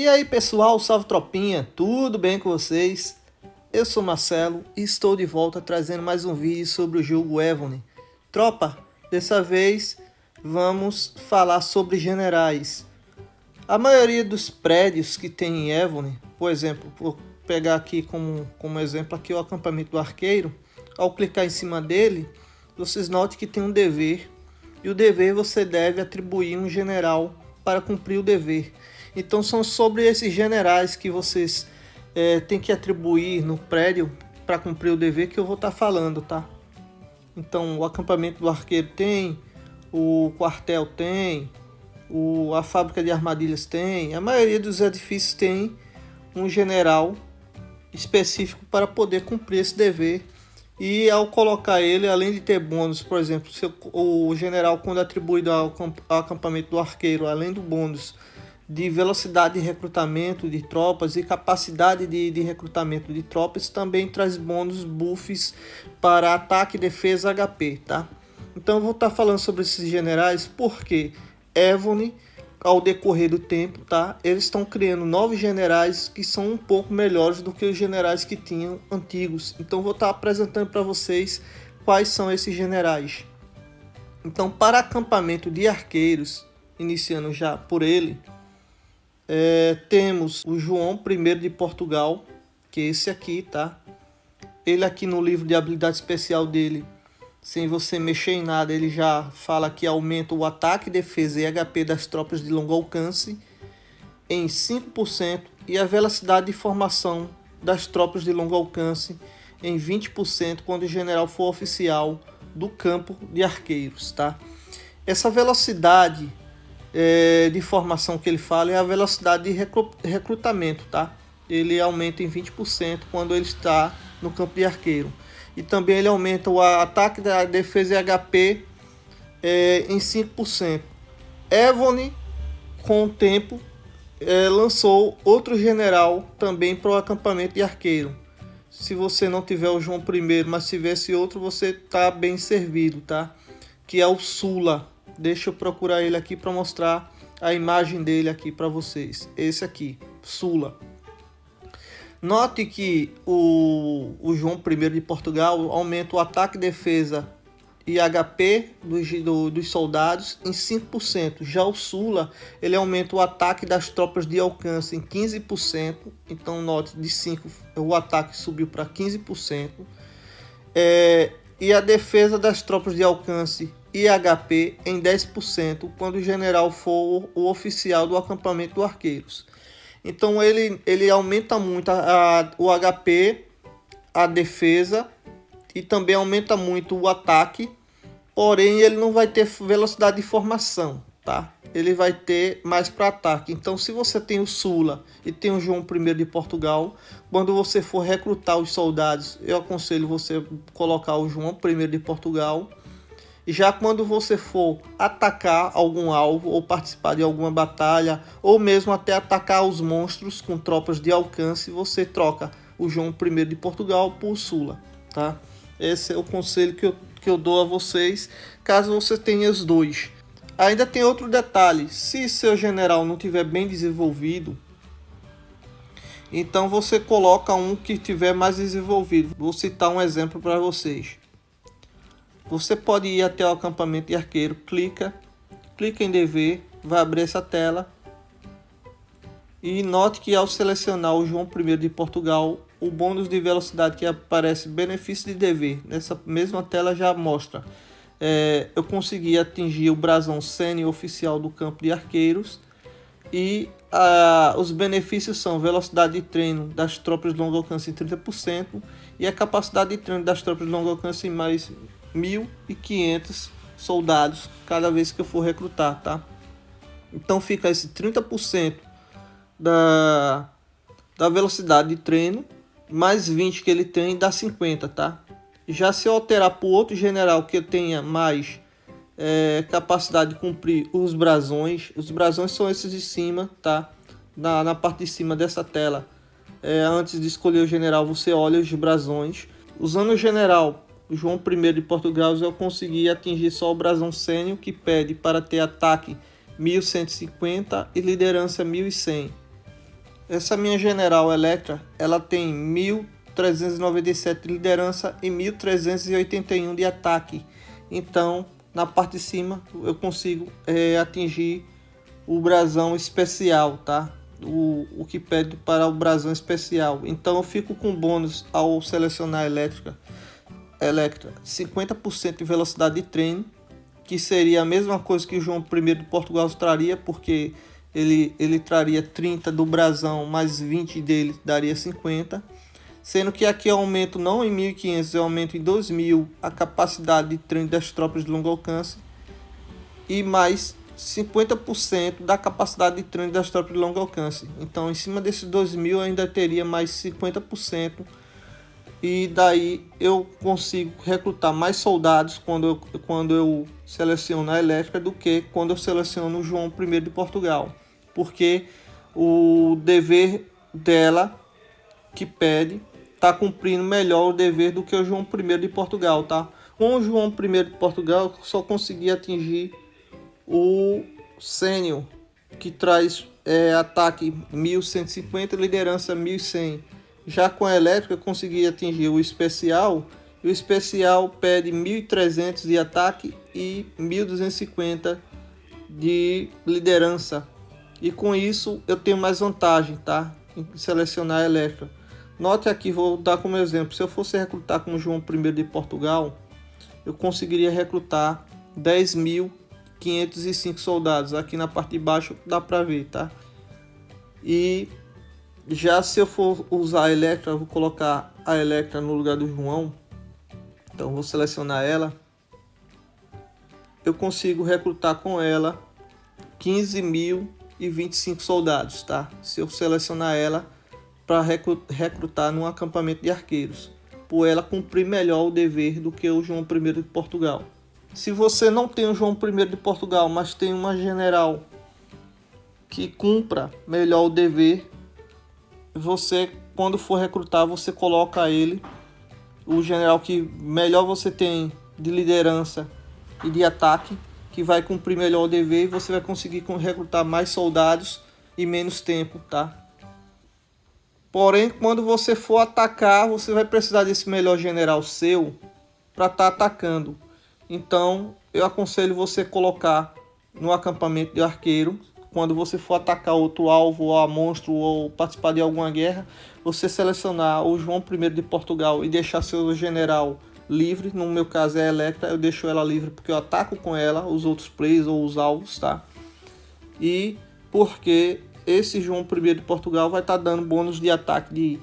E aí pessoal, salve tropinha, tudo bem com vocês? Eu sou Marcelo e estou de volta trazendo mais um vídeo sobre o jogo Evony. Tropa, dessa vez vamos falar sobre generais. A maioria dos prédios que tem em Evony, por exemplo, vou pegar aqui como exemplo aqui o acampamento do arqueiro. Ao clicar em cima dele, vocês notem que tem um dever, e o dever você deve atribuir um general para cumprir o dever. Então são sobre esses generais que vocês têm que atribuir no prédio para cumprir o dever que eu vou estar falando, tá? Então o acampamento do arqueiro tem, o quartel tem, a fábrica de armadilhas tem, a maioria dos edifícios tem um general específico para poder cumprir esse dever. E ao colocar ele, além de ter bônus, por exemplo, o general quando atribuído ao acampamento do arqueiro, além do bônus de velocidade de recrutamento de tropas e capacidade de recrutamento de tropas, também traz bônus buffs para ataque, defesa, HP, tá? Então eu vou estar falando sobre esses generais porque Evony, ao decorrer do tempo, tá? Eles estão criando novos generais que são um pouco melhores do que os generais que tinham antigos. Então vou estar apresentando para vocês quais são esses generais. Então, para acampamento de arqueiros, iniciando já por ele, temos o João I de Portugal, que é esse aqui, tá? Ele aqui no livro de habilidade especial dele, sem você mexer em nada, ele já fala que aumenta o ataque, defesa e HP das tropas de longo alcance em 5% e a velocidade de formação das tropas de longo alcance em 20% quando o general for oficial do campo de arqueiros, tá? Essa velocidade de formação que ele fala é a velocidade de recrutamento, tá? Ele aumenta em 20% quando ele está no campo de arqueiro. E também ele aumenta o ataque, da defesa e HP em 5%. Evony, com o tempo, lançou outro general também para o acampamento de arqueiro. Se você não tiver o João I, mas tivesse outro, você está bem servido, tá? Que é o Sula. Deixa eu procurar ele aqui para mostrar a imagem dele aqui para vocês. Esse aqui, Sula. Note que o João I de Portugal aumenta o ataque, defesa e HP dos soldados em 5%. Já o Sula, ele aumenta o ataque das tropas de alcance em 15%. Então note, de 5% o ataque subiu para 15%. E a defesa das tropas de alcance e HP em 10% quando o general for o oficial do acampamento do arqueiros. Então ele aumenta muito o HP, a defesa e também aumenta muito o ataque, porém ele não vai ter velocidade de formação, tá? Ele vai ter mais para ataque. Então se você tem o Sula e tem o João I de Portugal, quando você for recrutar os soldados, eu aconselho você colocar o João I de Portugal. E já quando você for atacar algum alvo ou participar de alguma batalha, ou mesmo até atacar os monstros com tropas de alcance, você troca o João I de Portugal por Sula, tá? Esse é o conselho que eu dou a vocês, caso você tenha os dois. Ainda tem outro detalhe: se seu general não tiver bem desenvolvido, então você coloca um que tiver mais desenvolvido. Vou citar um exemplo para vocês. Você pode ir até o acampamento de arqueiro, clica em dever, vai abrir essa tela. E note que ao selecionar o João I de Portugal, o bônus de velocidade que aparece benefício de dever, nessa mesma tela já mostra. Eu consegui atingir o brasão sênior oficial do campo de arqueiros. E os benefícios são velocidade de treino das tropas de longo alcance em 30% e a capacidade de treino das tropas de longo alcance em mais 1.500 soldados cada vez que eu for recrutar, tá? Então fica esse 30% da velocidade de treino mais 20 que ele tem dá 50, tá? Já se eu alterar para outro general que tenha mais capacidade de cumprir os brasões são esses de cima, tá? Na parte de cima dessa tela, antes de escolher o general, você olha os brasões. Usando o general João I de Portugal, eu consegui atingir só o brasão sênior, que pede para ter ataque 1150 e liderança 1100. Essa minha General Electra, ela tem 1.397 de liderança e 1.381 de ataque. Então, na parte de cima, eu consigo atingir o brasão especial, tá? O que pede para o brasão especial. Então, eu fico com bônus ao selecionar a Electra 50% de velocidade de treino, que seria a mesma coisa que o João I de Portugal traria, porque ele traria 30 do brasão, mais 20 dele daria 50. Sendo que aqui eu aumento não em 1.500, eu aumento em 2.000 a capacidade de treino das tropas de longo alcance. E mais 50% da capacidade de treino das tropas de longo alcance. Então, em cima desses 2.000 eu ainda teria mais 50%. E daí eu consigo recrutar mais soldados quando eu seleciono a Elétrica do que quando eu seleciono o João I de Portugal. Porque o dever dela que pede está cumprindo melhor o dever do que o João I de Portugal, tá? Com o João I de Portugal eu só consegui atingir o Sênior, que traz ataque 1.150, liderança 1.100. Já com a Elétrica eu consegui atingir o especial, e o especial pede 1.300 de ataque e 1.250 de liderança. E com isso eu tenho mais vantagem, tá? Em selecionar a Elétrica. Note aqui, vou dar como exemplo, se eu fosse recrutar com o João I de Portugal, eu conseguiria recrutar 10.505 soldados. Aqui na parte de baixo dá para ver, tá? E já se eu for usar a Electra, eu vou colocar a Electra no lugar do João. Então vou selecionar ela. Eu consigo recrutar com ela 15.025 soldados, tá? Se eu selecionar ela para recrutar num acampamento de arqueiros, por ela cumprir melhor o dever do que o João I de Portugal. Se você não tem o João I de Portugal, mas tem uma general que cumpra melhor o dever, você, quando for recrutar, você coloca ele, o general que melhor você tem de liderança e de ataque, que vai cumprir melhor o dever, e você vai conseguir recrutar mais soldados em menos tempo, tá? Porém, quando você for atacar, você vai precisar desse melhor general seu para estar atacando. Então, eu aconselho você colocar no acampamento de arqueiro. Quando você for atacar outro alvo, ou a monstro, ou participar de alguma guerra, você selecionar o João I de Portugal e deixar seu general livre. No meu caso é a Electra, eu deixo ela livre porque eu ataco com ela os outros players ou os alvos, tá? E porque esse João I de Portugal vai estar dando bônus de ataque,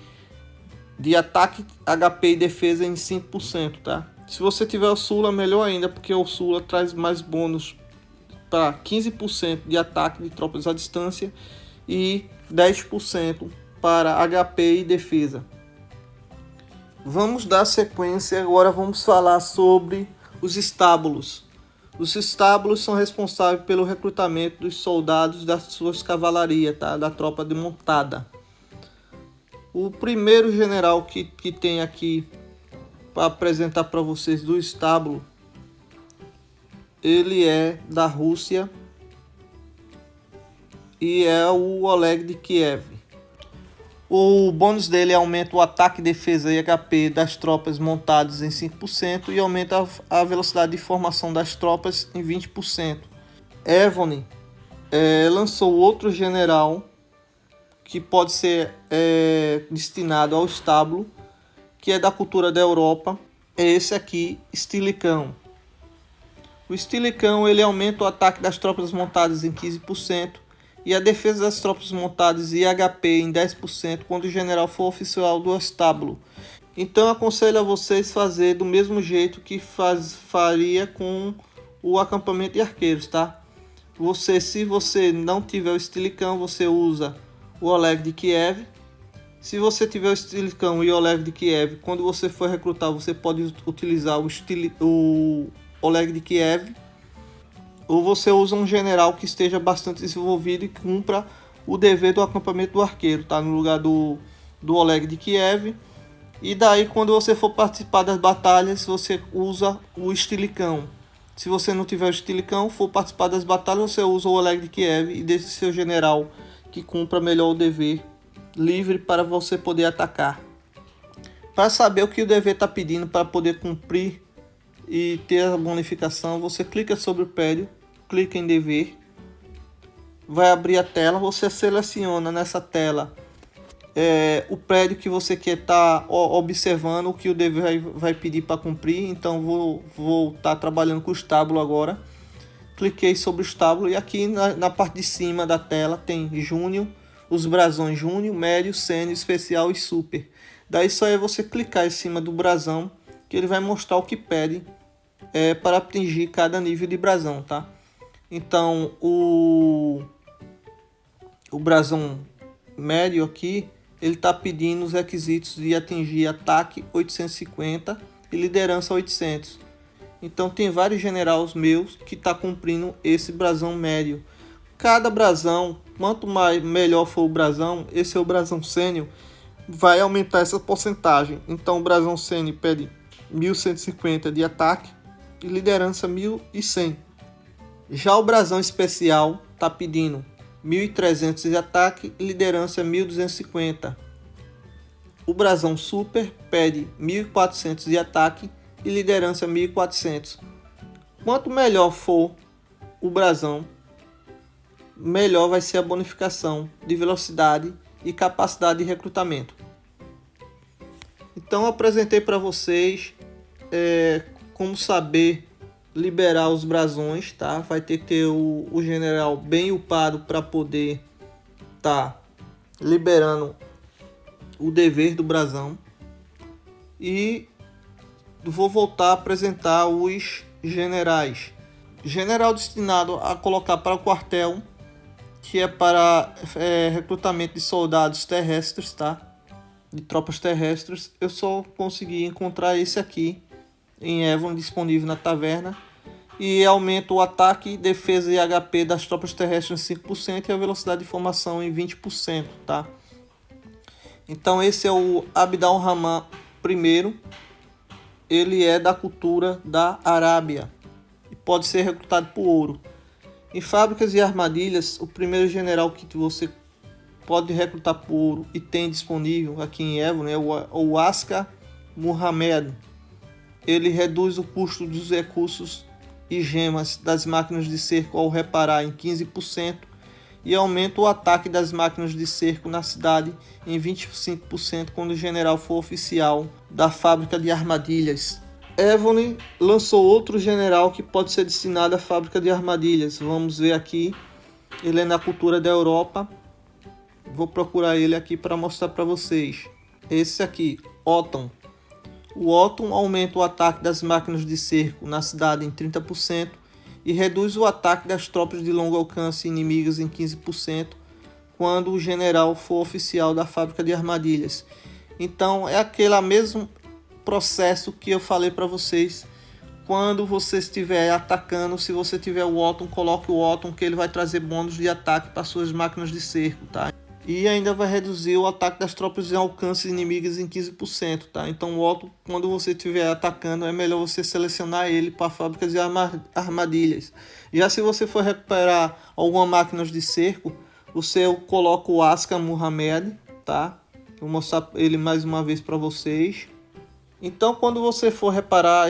de ataque, HP e defesa em 5%, tá? Se você tiver o Sula, melhor ainda, porque o Sula traz mais bônus para 15% de ataque de tropas à distância e 10% para HP e defesa. Vamos dar sequência, agora vamos falar sobre os estábulos. Os estábulos são responsáveis pelo recrutamento dos soldados das suas cavalarias, tá? Da tropa de montada. O primeiro general que tem aqui para apresentar para vocês do estábulo, ele é da Rússia e é o Oleg de Kiev. O bônus dele aumenta o ataque, defesa e HP das tropas montadas em 5% e aumenta a velocidade de formação das tropas em 20%. Evony lançou outro general que pode ser destinado ao estábulo, que é da cultura da Europa. É esse aqui, Stilicão. O Stilicão ele aumenta o ataque das tropas montadas em 15% e a defesa das tropas montadas e HP em 10% quando o general for oficial do estábulo. Então eu aconselho a vocês fazer do mesmo jeito que faria com o acampamento de arqueiros, tá? Se você não tiver o Stilicão, você usa o Oleg de Kiev. Se você tiver o Stilicão e o Oleg de Kiev, quando você for recrutar, você pode utilizar o Oleg de Kiev. Ou você usa um general que esteja bastante desenvolvido e cumpra o dever do acampamento do arqueiro, tá? No lugar do Oleg de Kiev. E daí, quando você for participar das batalhas, você usa o Stilicão. Se você não tiver o Stilicão, for participar das batalhas, você usa o Oleg de Kiev e deixa seu general que cumpra melhor o dever livre para você poder atacar. Para saber o que o dever está pedindo para poder cumprir e ter a bonificação, você clica sobre o prédio, clica em dever, vai abrir a tela, você seleciona nessa tela o prédio que você quer estar observando, o que o dever vai pedir para cumprir. Então vou estar trabalhando com o estábulo agora. Cliquei sobre o estábulo e aqui na parte de cima da tela tem Júnior, os brasões Júnior, Médio, Sênior, Especial e Super. Daí só é você clicar em cima do brasão que ele vai mostrar o que pede para atingir cada nível de brasão, tá? Então o brasão médio aqui, ele está pedindo os requisitos de atingir ataque 850 e liderança 800. Então tem vários generais meus que tá cumprindo esse brasão médio. Cada brasão, quanto melhor for o brasão, esse é o brasão sênior, vai aumentar essa porcentagem. Então o brasão sênior pede 1150 de ataque e liderança 1100. Já o brasão especial tá pedindo 1300 de ataque e liderança 1250. O brasão super pede 1400 de ataque e liderança 1400. Quanto melhor for o brasão, melhor vai ser a bonificação de velocidade e capacidade de recrutamento. Então eu apresentei para vocês como saber liberar os brasões, tá? Vai ter que ter o general bem upado para poder tá liberando o dever do brasão. E vou voltar a apresentar os generais. General destinado a colocar para o quartel, que é para recrutamento de soldados terrestres, tá? De tropas terrestres. Eu só consegui encontrar esse aqui em Evon, disponível na taverna. E aumenta o ataque, defesa e HP das tropas terrestres em 5% e a velocidade de formação em 20%, tá? Então esse é o Abdal Rahman I. Ele é da cultura da Arábia e pode ser recrutado por ouro. Em fábricas e armadilhas, o primeiro general que você pode recrutar por ouro e tem disponível aqui em Evon é o Askar Muhammad. Ele reduz o custo dos recursos e gemas das máquinas de cerco ao reparar em 15% e aumenta o ataque das máquinas de cerco na cidade em 25% quando o general for oficial da fábrica de armadilhas. Evon lançou outro general que pode ser destinado à fábrica de armadilhas. Vamos ver aqui. Ele é na cultura da Europa. Vou procurar ele aqui para mostrar para vocês. Esse aqui, Otton. O Otton aumenta o ataque das máquinas de cerco na cidade em 30% e reduz o ataque das tropas de longo alcance inimigas em 15% quando o general for oficial da fábrica de armadilhas. Então é aquele mesmo processo que eu falei para vocês. Quando você estiver atacando, se você tiver o Otton, coloque o Otton, que ele vai trazer bônus de ataque para suas máquinas de cerco, tá? E ainda vai reduzir o ataque das tropas de alcance inimigas em 15%, tá? Então o Otton, quando você estiver atacando, é melhor você selecionar ele para fábricas de armadilhas. Já se você for recuperar alguma máquina de cerco, você coloca o Askar Muhammad, tá? Vou mostrar ele mais uma vez para vocês. Então quando você for reparar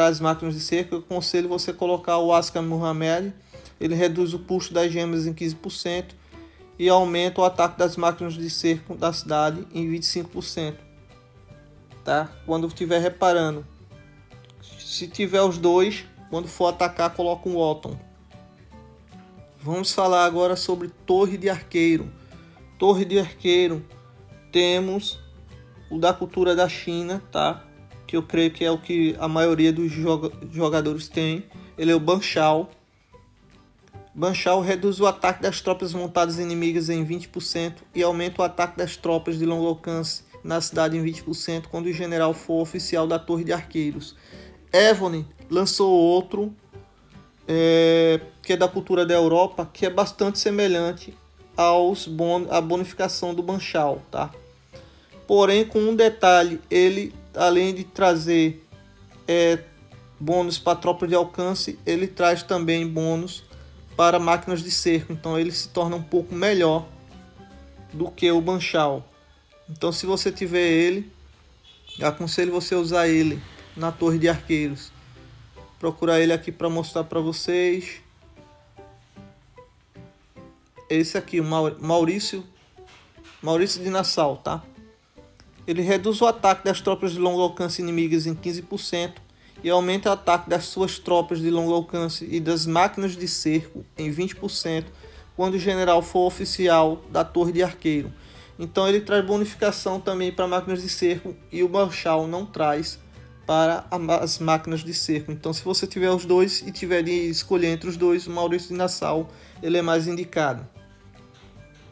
as máquinas de cerco, eu aconselho você colocar o Askar Muhammad. Ele reduz o custo das gemas em 15%. E aumenta o ataque das máquinas de cerco da cidade em 25%. Tá? Quando estiver reparando. Se tiver os dois, quando for atacar, coloca um Otton. Vamos falar agora sobre Torre de Arqueiro. Torre de Arqueiro, temos o da cultura da China, tá? Que eu creio que é o que a maioria dos jogadores tem. Ele é o Banshao. Banshao reduz o ataque das tropas montadas inimigas em 20% e aumenta o ataque das tropas de longo alcance na cidade em 20% quando o general for oficial da Torre de Arqueiros. Evon lançou outro, que é da cultura da Europa, que é bastante semelhante à bonificação do Banshao, tá? Porém, com um detalhe, ele, além de trazer bônus para tropa de alcance, ele traz também bônus para máquinas de cerco, então ele se torna um pouco melhor do que o Banchao. Então, se você tiver ele, aconselho você a usar ele na torre de arqueiros. Procurar ele aqui para mostrar para vocês. Esse aqui, o Maurício de Nassau, tá? Ele reduz o ataque das tropas de longo alcance inimigas em 15% e aumenta o ataque das suas tropas de longo alcance e das máquinas de cerco em 20% quando o general for oficial da torre de arqueiro. Então ele traz bonificação também para máquinas de cerco e o Banchao não traz para as máquinas de cerco. Então, se você tiver os dois e tiver de escolher entre os dois, o Maurício de Nassau ele é mais indicado.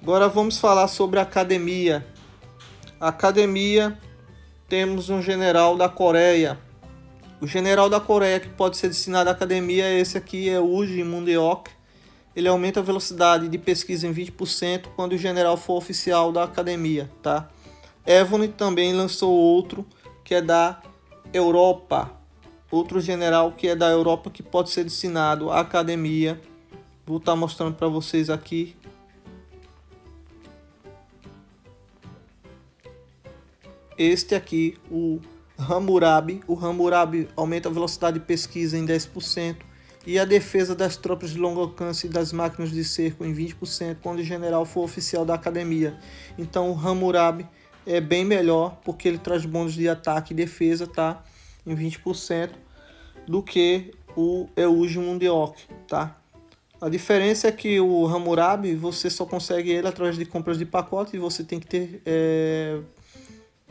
Agora vamos falar sobre a academia. A academia, temos um general da Coreia. O general da Coreia que pode ser destinado à academia é esse aqui, é o Uji Mundeok. Ele aumenta a velocidade de pesquisa em 20% quando o general for oficial da academia, tá? Evony também lançou outro que é da Europa. Outro general que é da Europa que pode ser destinado à academia. Vou estar mostrando para vocês aqui. Este aqui, o Hammurabi. O Hammurabi aumenta a velocidade de pesquisa em 10% e a defesa das tropas de longo alcance e das máquinas de cerco em 20% quando o general for oficial da academia. Então o Hammurabi é bem melhor porque ele traz bônus de ataque e defesa, tá? Em 20% do que o Euji Mundeok, tá? A diferença é que o Hammurabi você só consegue ele através de compras de pacote e você tem que ter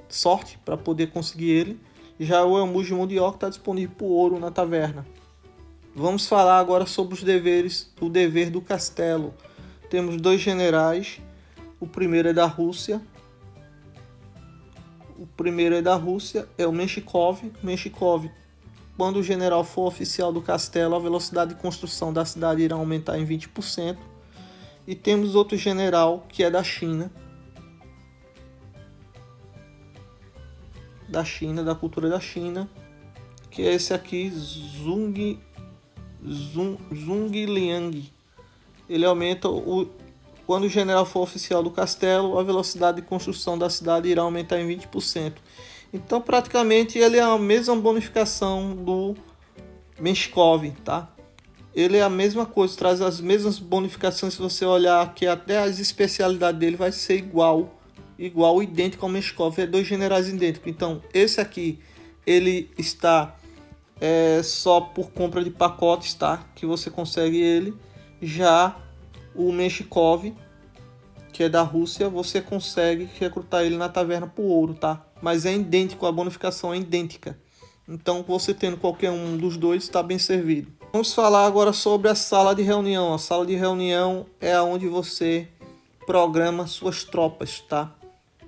sorte para poder conseguir ele. Já o Euji Mundeok está disponível por ouro na taverna. Vamos falar agora sobre os deveres, o dever do castelo. Temos dois generais. O primeiro é da Rússia. É o Menshikov. Menshikov, quando o general for oficial do castelo, a velocidade de construção da cidade irá aumentar em 20%. E temos outro general que é da China. Da cultura da China, que é esse aqui, Zhuge Liang. Ele aumenta quando o general for oficial do castelo, a velocidade de construção da cidade irá aumentar em 20%. Então, praticamente, ele é a mesma bonificação do Menshikov, tá? Ele é a mesma coisa, traz as mesmas bonificações. Se você olhar aqui, até as especialidades dele vai ser idêntico ao Menshikov. É dois generais idênticos. Então, esse aqui, ele está só por compra de pacotes, tá? Que você consegue ele. Já o Menshikov, que é da Rússia, você consegue recrutar ele na taverna por ouro, tá? Mas é idêntico, a bonificação é idêntica. Então, você tendo qualquer um dos dois, está bem servido. Vamos falar agora sobre a sala de reunião. A sala de reunião é onde você programa suas tropas, tá?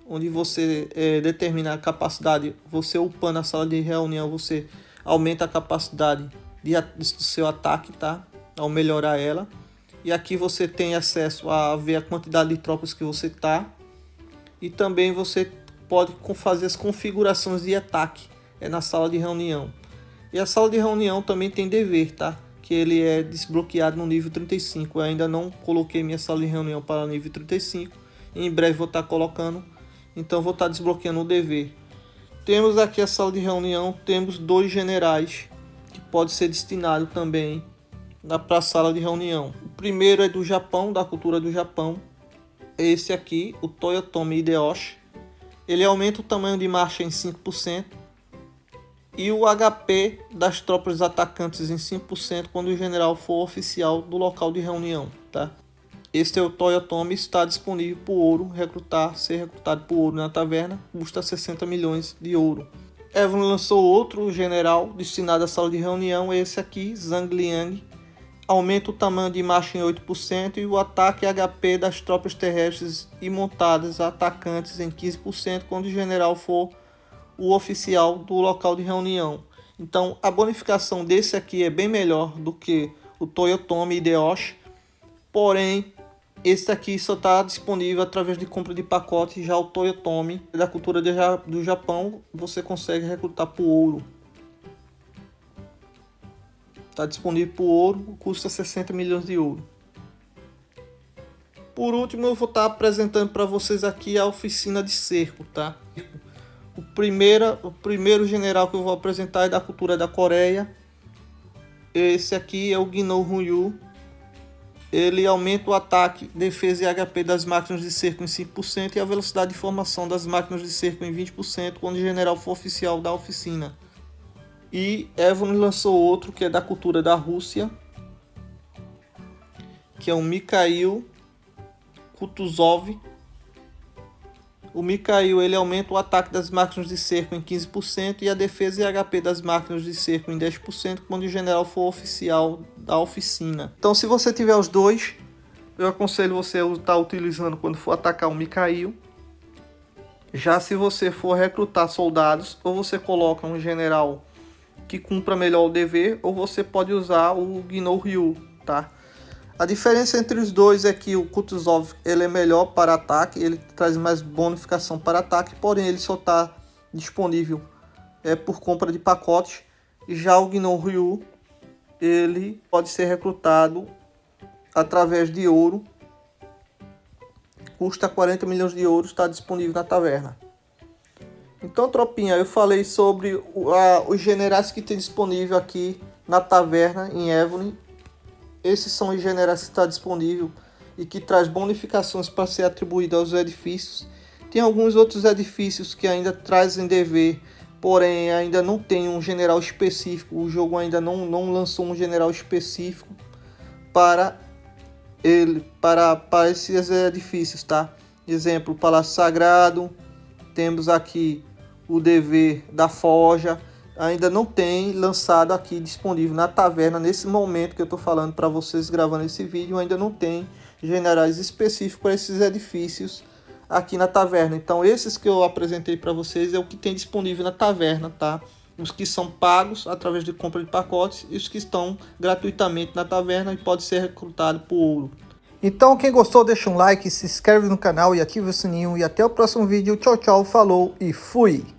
Onde você determina a capacidade. Você upando a sala de reunião, você aumenta a capacidade do seu ataque, tá? Ao melhorar ela. E aqui você tem acesso a ver a quantidade de tropas que você tá. E também você pode fazer as configurações de ataque na sala de reunião. E a sala de reunião também tem dever, tá? Que ele é desbloqueado no nível 35. Eu ainda não coloquei minha sala de reunião para o nível 35. Em breve vou estar colocando. Então vou estar desbloqueando o dever. Temos aqui a sala de reunião. Temos dois generais que pode ser destinado também para a sala de reunião. O primeiro é do Japão, da cultura do Japão. Esse aqui, o Toyotomi Hideyoshi. Ele aumenta o tamanho de marcha em 5%. E o HP das tropas atacantes em 5% quando o general for oficial do local de reunião, tá? Este é o Toyotomi, está disponível por ouro, ser recrutado por ouro na taverna, custa 60 milhões de ouro. Evan lançou outro general destinado à sala de reunião, esse aqui, Zhang Liang. Aumenta o tamanho de marcha em 8% e o ataque e HP das tropas terrestres e montadas atacantes em 15% quando o general for o oficial do local de reunião. Então a bonificação desse aqui é bem melhor do que o Toyotomi Hideyoshi, porém esse aqui só está disponível através de compra de pacote. Já o Toyotomi, da cultura do Japão, você consegue recrutar por ouro. Está disponível por ouro, custa 60 milhões de ouro. Por último, eu vou estar apresentando para vocês aqui a oficina de cerco, tá? O primeiro general que eu vou apresentar é da cultura da Coreia. Esse aqui é o Gino Hunyu. Ele aumenta o ataque, defesa e HP das máquinas de cerco em 5% e a velocidade de formação das máquinas de cerco em 20% quando o general for oficial da oficina. E Evon lançou outro que é da cultura da Rússia, que é o Mikhail Kutuzov. O Mikhail ele aumenta o ataque das máquinas de cerco em 15% e a defesa e HP das máquinas de cerco em 10% quando o general for oficial da oficina. Então, se você tiver os dois, eu aconselho você a estar utilizando quando for atacar o Mikhail. Já se você for recrutar soldados, ou você coloca um general que cumpra melhor o dever, ou você pode usar o Gino Ryu, tá? A diferença entre os dois é que o Kutuzov ele é melhor para ataque, ele traz mais bonificação para ataque, porém ele só está disponível por compra de pacotes. Já o Gino Ryu ele pode ser recrutado através de ouro, custa 40 milhões de ouros, está disponível na taverna. Então, tropinha, eu falei sobre os generais que tem disponível aqui na taverna em Evony. Esses são os generais que está disponível e que traz bonificações para ser atribuído aos edifícios. Tem alguns outros edifícios que ainda trazem dever, porém ainda não tem um general específico. O jogo ainda não lançou um general específico para esses edifícios, tá? Exemplo, Palácio Sagrado. Temos aqui o dever da Forja. Ainda não tem lançado aqui disponível na taverna. Nesse momento que eu estou falando para vocês gravando esse vídeo, ainda não tem generais específicos para esses edifícios aqui na taverna. Então esses que eu apresentei para vocês é o que tem disponível na taverna, tá? Os que são pagos através de compra de pacotes e os que estão gratuitamente na taverna e pode ser recrutado por ouro. Então quem gostou deixa um like, se inscreve no canal e ativa o sininho. E até o próximo vídeo. Tchau, tchau, falou e fui!